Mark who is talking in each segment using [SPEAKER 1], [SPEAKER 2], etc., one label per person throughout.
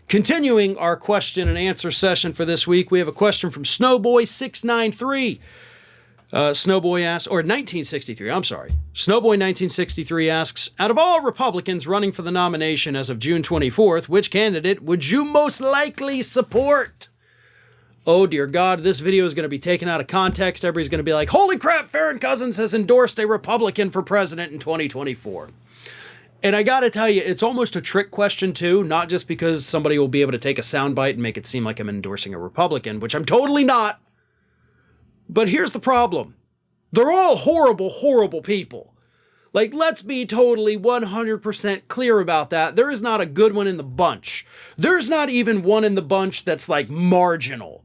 [SPEAKER 1] Continuing our question and answer session for this week, we have a question from Snowboy693. Snowboy asks, or 1963, I'm sorry. Snowboy 1963 asks, out of all Republicans running for the nomination as of June 24th, which candidate would you most likely support? Oh dear God, this video is going to be taken out of context. Everybody's going to be like, holy crap, Farron Cousins has endorsed a Republican for president in 2024. And I got to tell you, it's almost a trick question too, not just because somebody will be able to take a soundbite and make it seem like I'm endorsing a Republican, which I'm totally not. But here's the problem. They're all horrible, horrible people. Like, let's be totally 100% clear about that. There is not a good one in the bunch. There's not even one in the bunch that's like marginal.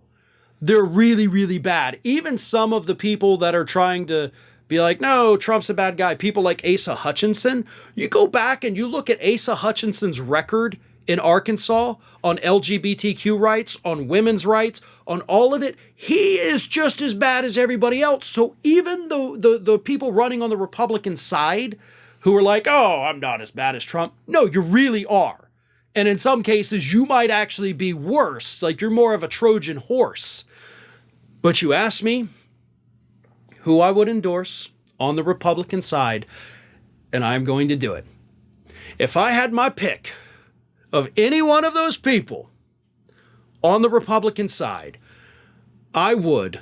[SPEAKER 1] They're really, really bad. Even some of the people that are trying to be like, no, Trump's a bad guy. People like Asa Hutchinson. You go back and you look at Asa Hutchinson's record in Arkansas on LGBTQ rights, on women's rights, on all of it. He is just as bad as everybody else. So even the people running on the Republican side who are like, oh, I'm not as bad as Trump. No, you really are. And in some cases, you might actually be worse. Like, you're more of a Trojan horse. But you ask me who I would endorse on the Republican side, and I'm going to do it. If I had my pick of any one of those people on the Republican side, I would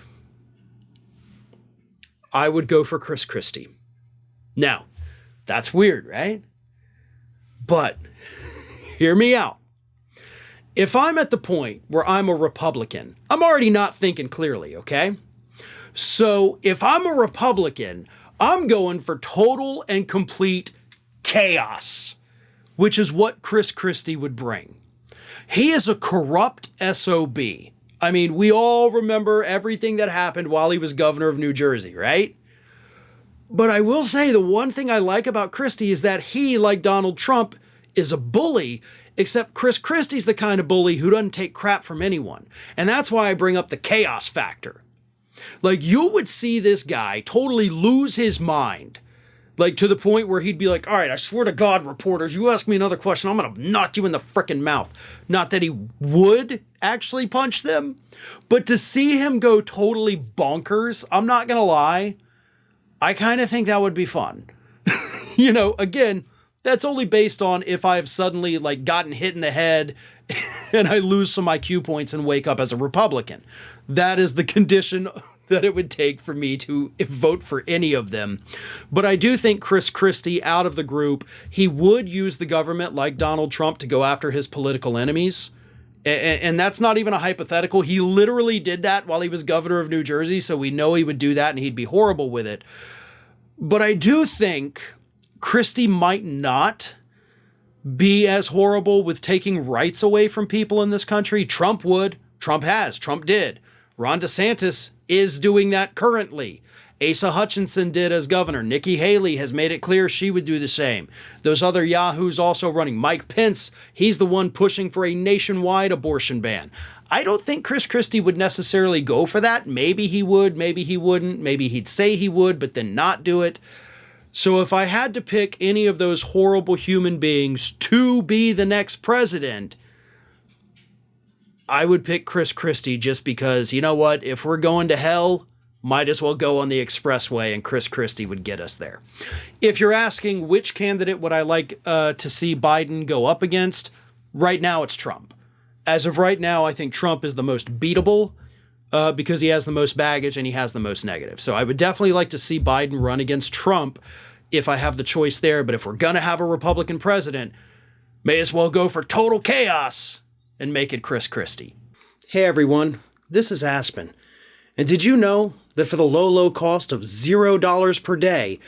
[SPEAKER 1] go for Chris Christie. Now, that's weird, right? But hear me out. If I'm at the point where I'm a Republican, I'm already not thinking clearly, okay? So if I'm a Republican, I'm going for total and complete chaos, which is what Chris Christie would bring. He is a corrupt SOB. I mean, we all remember everything that happened while he was governor of New Jersey, right? But I will say the one thing I like about Christie is that he, like Donald Trump, is a bully, except Chris Christie's the kind of bully who doesn't take crap from anyone. And that's why I bring up the chaos factor. Like, you would see this guy totally lose his mind, like to the point where he'd be like, all right, I swear to God, reporters, you ask me another question, I'm going to knock you in the frickin' mouth. Not that he would actually punch them, but to see him go totally bonkers, I'm not going to lie, I kind of think that would be fun. You know, again, that's only based on if I've suddenly like gotten hit in the head and I lose some IQ points and wake up as a Republican. That is the condition that it would take for me to vote for any of them. But I do think Chris Christie, out of the group, he would use the government like Donald Trump to go after his political enemies. And that's not even a hypothetical. He literally did that while he was governor of New Jersey, so we know he would do that and he'd be horrible with it. But I do think Christie might not be as horrible with taking rights away from people in this country. Trump would. Trump has. Trump did. Ron DeSantis is doing that currently. Asa Hutchinson did as governor. Nikki Haley has made it clear she would do the same. Those other yahoos also running. Mike Pence, he's the one pushing for a nationwide abortion ban. I don't think Chris Christie would necessarily go for that. Maybe he would, maybe he wouldn't. Maybe he'd say he would, but then not do it. So if I had to pick any of those horrible human beings to be the next president, I would pick Chris Christie just because, you know what, if we're going to hell, might as well go on the expressway and Chris Christie would get us there. If you're asking which candidate would I like to see Biden go up against, right now it's Trump. As of right now, I think Trump is the most beatable because he has the most baggage and he has the most negative. So I would definitely like to see Biden run against Trump if I have the choice there. But if we're going to have a Republican president, may as well go for total chaos and make it Chris Christie. Hey everyone, this is Aspen. And did you know that for the low, low cost of $0 per day,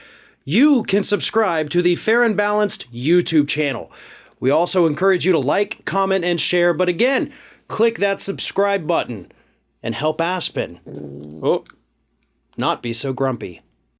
[SPEAKER 1] you can subscribe to the Fair and Balanced YouTube channel? We also encourage you to like, comment, and share. But again, click that subscribe button and help Aspen not be so grumpy.